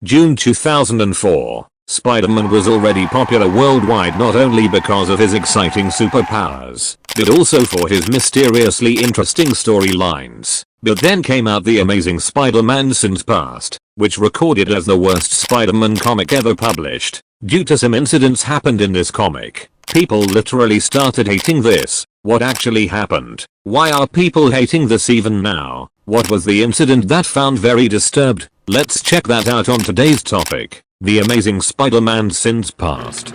June 2004. Spider-Man was already popular worldwide not only because of his exciting superpowers, but also for his mysteriously interesting storylines. But then came out The Amazing Spider-Man Since Past, which recorded as the worst Spider-Man comic ever published. Due to some incidents happened in this comic, people literally started hating this. What actually happened? Why are people hating this even now? What was the incident that found very disturbed? Let's check that out on today's topic. The Amazing Spider-Man Since Past.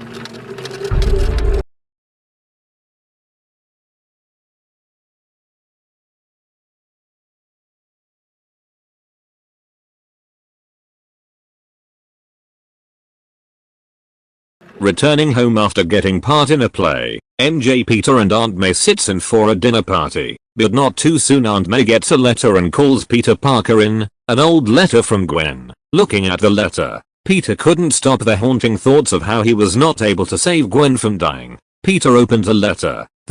Returning home after getting part in a play, MJ, Peter and Aunt May sits in for a dinner party, but not too soon Aunt May gets a letter and calls Peter Parker in, an old letter from Gwen. Looking at the letter, Peter couldn't stop the haunting thoughts of how he was not able to save Gwen from dying. Peter opens the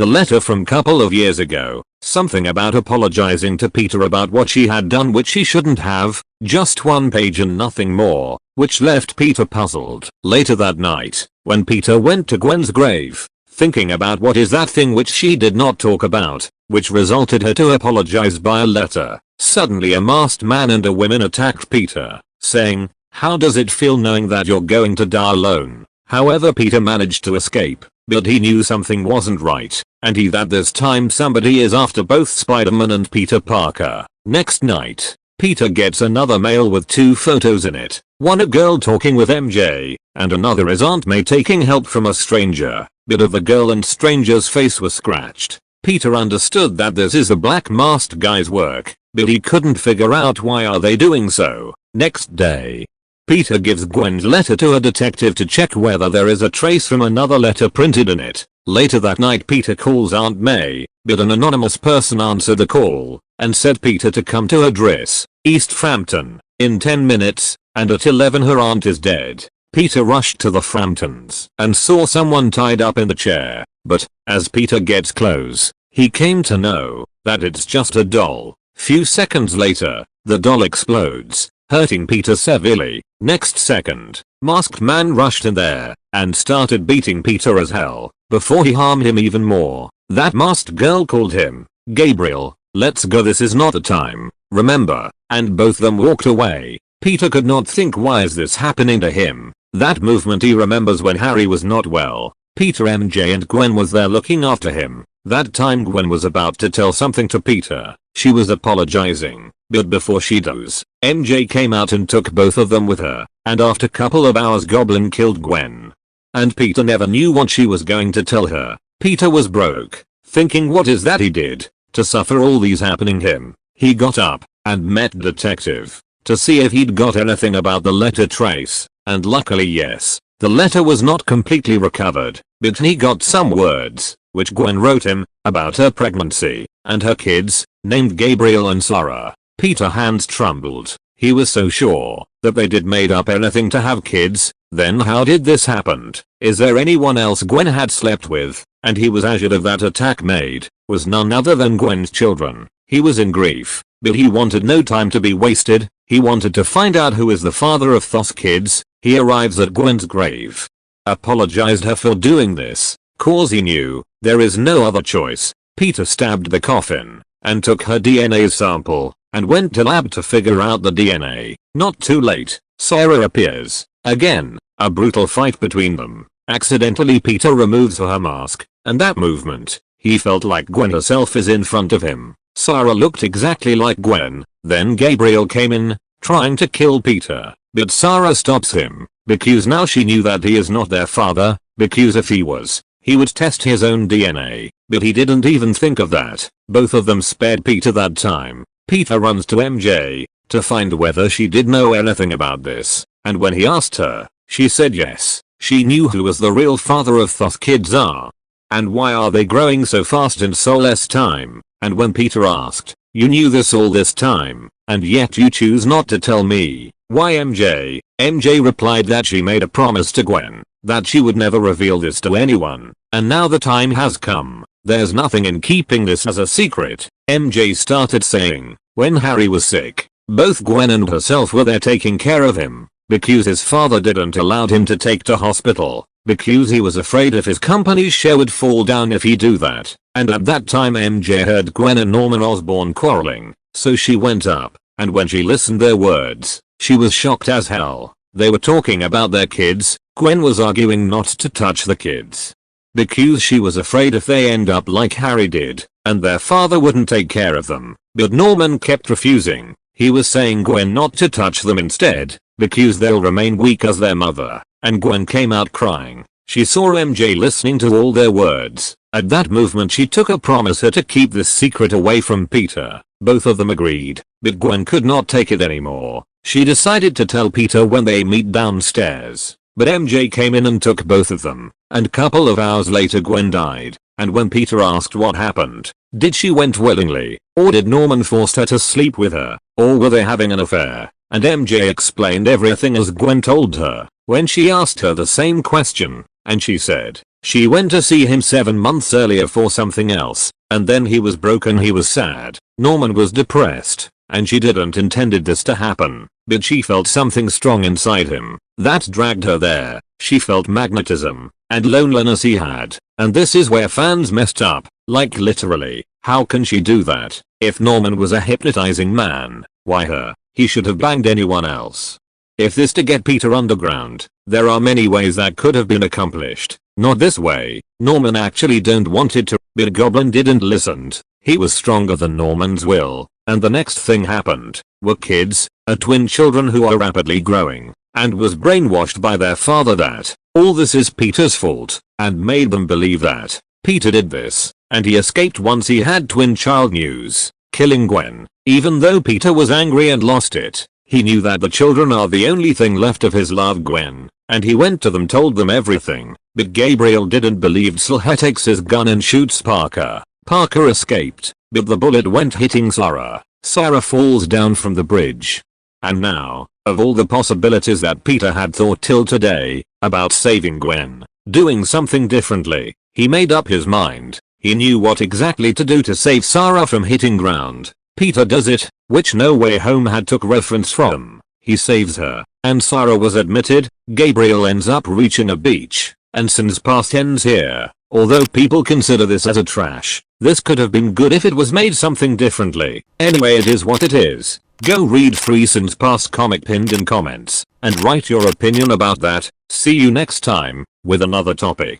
letter from couple of years ago, something about apologizing to Peter about what she had done which she shouldn't have, just one page and nothing more, which left Peter puzzled. Later that night, when Peter went to Gwen's grave, thinking about what is that thing which she did not talk about, which resulted her to apologize by a letter, suddenly a masked man and a woman attacked Peter, saying, "How does it feel knowing that you're going to die alone?" However, Peter managed to escape, but he knew something wasn't right, and that this time somebody is after both Spider-Man and Peter Parker. Next night, Peter gets another mail with two photos in it, one a girl talking with MJ, and another is Aunt May taking help from a stranger, but of the girl and stranger's face was scratched. Peter understood that this is the black masked guy's work, but he couldn't figure out why are they doing so. Next day, Peter gives Gwen's letter to a detective to check whether there is a trace from another letter printed in it. Later that night Peter calls Aunt May, but an anonymous person answered the call, and said Peter to come to address, East Frampton, in 10 minutes, and at 11 her aunt is dead. Peter rushed to the Framptons and saw someone tied up in the chair, but, as Peter gets close, he came to know that it's just a doll. Few seconds later, the doll explodes, hurting Peter severely. Next second, masked man rushed in there and started beating Peter as hell before he harmed him even more. That masked girl called him, "Gabriel, let's go, this is not the time, remember," and both them walked away. Peter could not think why is this happening to him. That movement he remembers when Harry was not well. Peter, MJ and Gwen was there looking after him. That time Gwen was about to tell something to Peter. She was apologizing, but before she does, MJ came out and took both of them with her, and after couple of hours Goblin killed Gwen. And Peter never knew what she was going to tell her. Peter was broke, thinking what is that he did to suffer all these happening him. He got up and met detective to see if he'd got anything about the letter trace, and luckily yes, the letter was not completely recovered, but he got some words, which Gwen wrote him, about her pregnancy, and her kids, named Gabriel and Sarah. Peter's hands trembled. He was so sure that they did made up anything to have kids. Then how did this happen? Is there anyone else Gwen had slept with? And he was assured of that attack made was none other than Gwen's children. He was in grief, but he wanted no time to be wasted. He wanted to find out who is the father of those kids. He arrives at Gwen's grave, apologized her for doing this, cause he knew there is no other choice. Peter stabbed the coffin and took her DNA sample and went to lab to figure out the DNA. Not too late, Sarah appears. Again, a brutal fight between them. Accidentally Peter removes her mask, and that movement, he felt like Gwen herself is in front of him. Sarah looked exactly like Gwen. Then Gabriel came in, trying to kill Peter, but Sarah stops him, because now she knew that he is not their father, because if he was, he would test his own DNA, but he didn't even think of that. Both of them spared Peter that time. Peter runs to MJ to find whether she did know anything about this, and when he asked her, she said yes, she knew who was the real father of those kids are. And why are they growing so fast in so less time? And when Peter asked, "You knew this all this time, and yet you choose not to tell me, why MJ?" MJ replied that she made a promise to Gwen that she would never reveal this to anyone, and now the time has come. There's nothing in keeping this as a secret. MJ started saying, when Harry was sick, both Gwen and herself were there taking care of him, because his father didn't allow him to take to hospital, because he was afraid if his company's share would fall down if he do that. And at that time MJ heard Gwen and Norman Osborn quarreling, so she went up, and when she listened their words, she was shocked as hell. They were talking about their kids. Gwen was arguing not to touch the kids, because she was afraid if they end up like Harry did, and their father wouldn't take care of them. But Norman kept refusing. He was saying Gwen not to touch them instead, because they'll remain weak as their mother, and Gwen came out crying. She saw MJ listening to all their words. At that movement she took a promise her to keep this secret away from Peter. Both of them agreed, but Gwen could not take it anymore. She decided to tell Peter when they meet downstairs, but MJ came in and took both of them, and couple of hours later Gwen died. And when Peter asked what happened, did she went willingly, or did Norman force her to sleep with her, or were they having an affair? And MJ explained everything as Gwen told her. When she asked her the same question, and she said, she went to see him 7 months earlier for something else, and then he was broken, he was sad. Norman was depressed, and she didn't intended this to happen, but she felt something strong inside him that dragged her there. She felt magnetism and loneliness he had, and this is where fans messed up, like literally. How can she do that? If Norman was a hypnotizing man, why her? He should have banged anyone else. If this to get Peter underground, there are many ways that could have been accomplished. Not this way. Norman actually don't wanted to, but Goblin didn't listen. He was stronger than Norman's will, and the next thing happened. Were kids, twin children who are rapidly growing, and was brainwashed by their father that all this is Peter's fault, and made them believe that Peter did this, and he escaped once he had twin child news, killing Gwen. Even though Peter was angry and lost it, he knew that the children are the only thing left of his love Gwen, and he went to them, told them everything. But Gabriel didn't believe, so he takes his gun and shoots Parker. Parker escaped, but the bullet went hitting Sarah. Sarah falls down from the bridge. And now, of all the possibilities that Peter had thought till today, about saving Gwen, doing something differently, he made up his mind. He knew what exactly to do to save Sarah from hitting ground. Peter does it, which No Way Home had took reference from. He saves her, and Sarah was admitted. Gabriel ends up reaching a beach, and since past ends here. Although people consider this as a trash, this could have been good if it was made something differently. Anyway, it is what it is. Go read 3 Sins Past comic pinned in comments, and write your opinion about that. See you next time, with another topic.